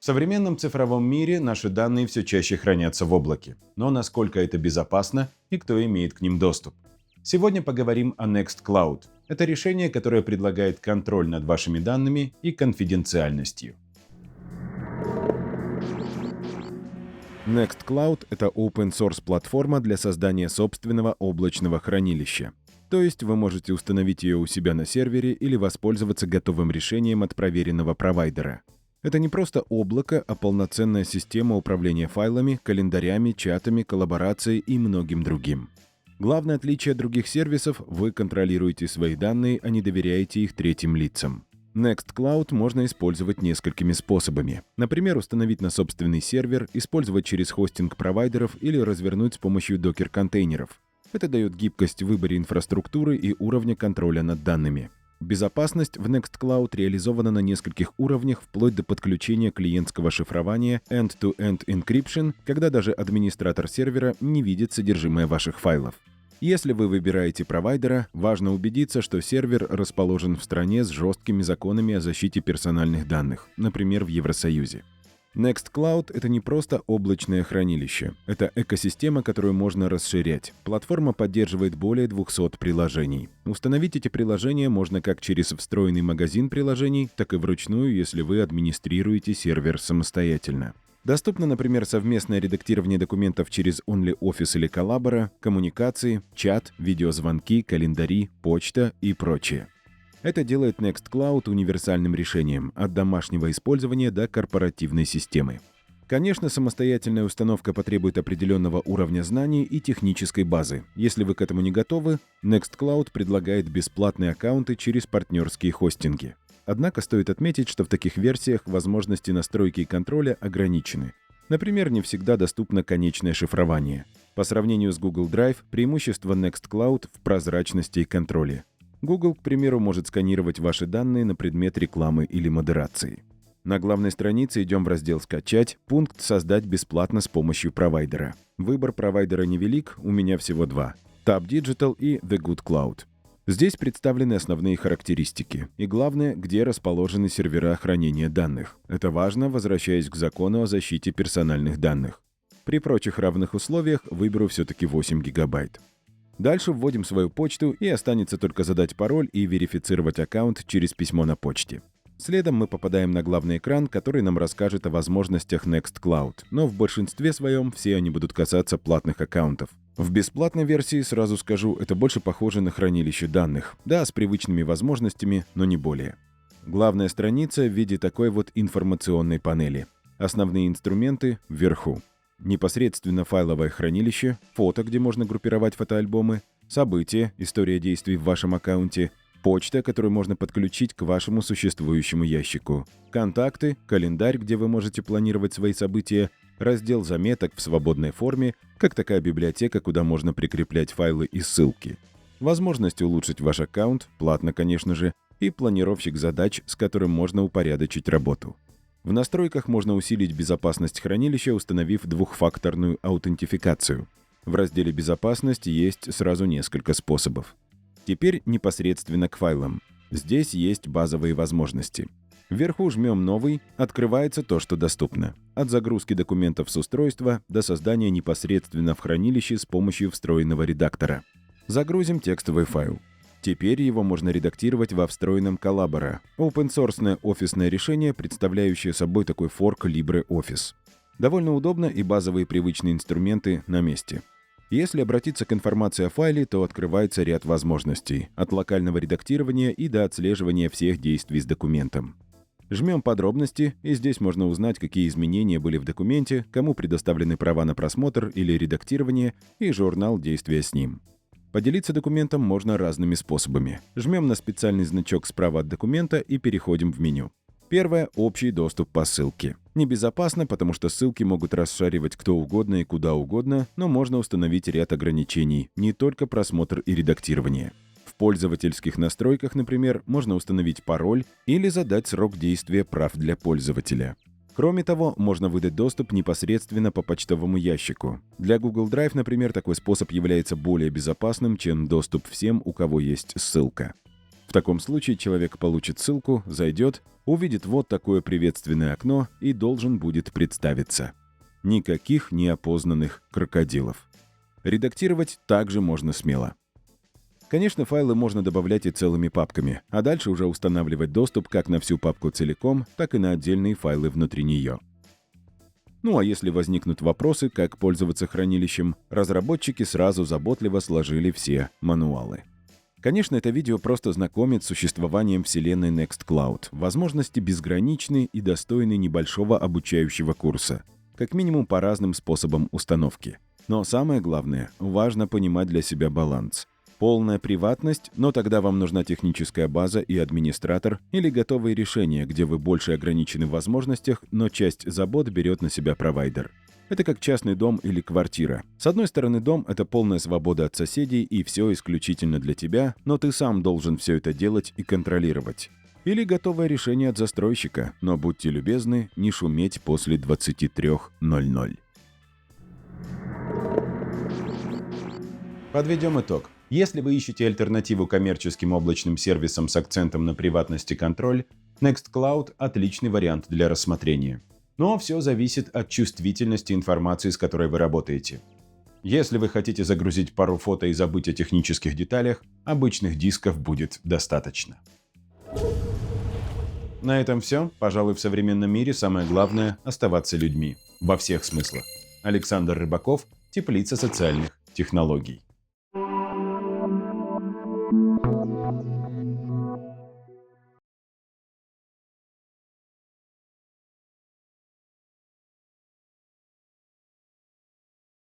В современном цифровом мире наши данные все чаще хранятся в облаке. Но насколько это безопасно и кто имеет к ним доступ? Сегодня поговорим о Nextcloud. Это решение, которое предлагает контроль над вашими данными и конфиденциальностью. Nextcloud — это open-source платформа для создания собственного облачного хранилища. То есть вы можете установить ее у себя на сервере или воспользоваться готовым решением от проверенного провайдера. Это не просто облако, а полноценная система управления файлами, календарями, чатами, коллаборацией и многим другим. Главное отличие от других сервисов — вы контролируете свои данные, а не доверяете их третьим лицам. Nextcloud можно использовать несколькими способами. Например, установить на собственный сервер, использовать через хостинг провайдеров или развернуть с помощью докер-контейнеров. Это дает гибкость в выборе инфраструктуры и уровня контроля над данными. Безопасность в Nextcloud реализована на нескольких уровнях, вплоть до подключения клиентского шифрования End-to-End Encryption, когда даже администратор сервера не видит содержимое ваших файлов. Если вы выбираете провайдера, важно убедиться, что сервер расположен в стране с жесткими законами о защите персональных данных, например, в Евросоюзе. Nextcloud — это не просто облачное хранилище. Это экосистема, которую можно расширять. Платформа поддерживает более 200 приложений. Установить эти приложения можно как через встроенный магазин приложений, так и вручную, если вы администрируете сервер самостоятельно. Доступно, например, совместное редактирование документов через OnlyOffice или Collabora, коммуникации, чат, видеозвонки, календари, почта и прочее. Это делает Nextcloud универсальным решением от домашнего использования до корпоративной системы. Конечно, самостоятельная установка потребует определенного уровня знаний и технической базы. Если вы к этому не готовы, Nextcloud предлагает бесплатные аккаунты через партнерские хостинги. Однако стоит отметить, что в таких версиях возможности настройки и контроля ограничены. Например, не всегда доступно конечное шифрование. По сравнению с Google Drive, преимущество Nextcloud в прозрачности и контроле. Google, к примеру, может сканировать ваши данные на предмет рекламы или модерации. На главной странице идем в раздел «Скачать», пункт «Создать бесплатно с помощью провайдера». Выбор провайдера невелик, у меня всего два – Tab Digital и The Good Cloud. Здесь представлены основные характеристики. И главное, где расположены сервера хранения данных. Это важно, возвращаясь к закону о защите персональных данных. При прочих равных условиях выберу все-таки 8 гигабайт. Дальше вводим свою почту, и останется только задать пароль и верифицировать аккаунт через письмо на почте. Следом мы попадаем на главный экран, который нам расскажет о возможностях Nextcloud, но в большинстве своем все они будут касаться платных аккаунтов. В бесплатной версии, сразу скажу, это больше похоже на хранилище данных. Да, с привычными возможностями, но не более. Главная страница в виде такой вот информационной панели. Основные инструменты вверху. Непосредственно файловое хранилище, фото, где можно группировать фотоальбомы, события, история действий в вашем аккаунте, почта, которую можно подключить к вашему существующему ящику, контакты, календарь, где вы можете планировать свои события, раздел заметок в свободной форме, как такая библиотека, куда можно прикреплять файлы и ссылки, возможность улучшить ваш аккаунт, платно, конечно же, и планировщик задач, с которым можно упорядочить работу. В настройках можно усилить безопасность хранилища, установив двухфакторную аутентификацию. В разделе «Безопасность» есть сразу несколько способов. Теперь непосредственно к файлам. Здесь есть базовые возможности. Вверху жмем «Новый», открывается то, что доступно. От загрузки документов с устройства до создания непосредственно в хранилище с помощью встроенного редактора. Загрузим текстовый файл. Теперь его можно редактировать во встроенном Collabora — open-source офисное решение, представляющее собой такой форк LibreOffice. Довольно удобно, и базовые привычные инструменты на месте. Если обратиться к информации о файле, то открывается ряд возможностей, от локального редактирования и до отслеживания всех действий с документом. Жмем «Подробности», и здесь можно узнать, какие изменения были в документе, кому предоставлены права на просмотр или редактирование, и журнал действия с ним. Поделиться документом можно разными способами. Жмем на специальный значок справа от документа и переходим в меню. Первое — общий доступ по ссылке. Небезопасно, потому что ссылки могут расшаривать кто угодно и куда угодно, но можно установить ряд ограничений, не только просмотр и редактирование. В пользовательских настройках, например, можно установить пароль или задать срок действия прав для пользователя. Кроме того, можно выдать доступ непосредственно по почтовому ящику. Для Google Drive, например, такой способ является более безопасным, чем доступ всем, у кого есть ссылка. таком случае человек получит ссылку, зайдет, увидит вот такое приветственное окно и должен будет представиться. Никаких неопознанных крокодилов. Редактировать также можно смело. Конечно, файлы можно добавлять и целыми папками, а дальше уже устанавливать доступ как на всю папку целиком, так и на отдельные файлы внутри нее. Ну а если возникнут вопросы, как пользоваться хранилищем, разработчики сразу заботливо сложили все мануалы. Конечно, это видео просто знакомит с существованием вселенной Nextcloud. Возможности безграничны и достойны небольшого обучающего курса. Как минимум по разным способам установки. Но самое главное, важно понимать для себя баланс. Полная приватность, но тогда вам нужна техническая база и администратор, или готовые решения, где вы больше ограничены в возможностях, но часть забот берет на себя провайдер. Это как частный дом или квартира. С одной стороны, дом — это полная свобода от соседей и все исключительно для тебя, но ты сам должен все это делать и контролировать. Или готовое решение от застройщика, но будьте любезны, не шуметь после 23:00. Подведем итог. Если вы ищете альтернативу коммерческим облачным сервисам с акцентом на приватность и контроль, Nextcloud — отличный вариант для рассмотрения. Но все зависит от чувствительности информации, с которой вы работаете. Если вы хотите загрузить пару фото и забыть о технических деталях, обычных дисков будет достаточно. На этом все. Пожалуй, в современном мире самое главное — оставаться людьми. Во всех смыслах. Александр Рыбаков, Теплица социальных технологий.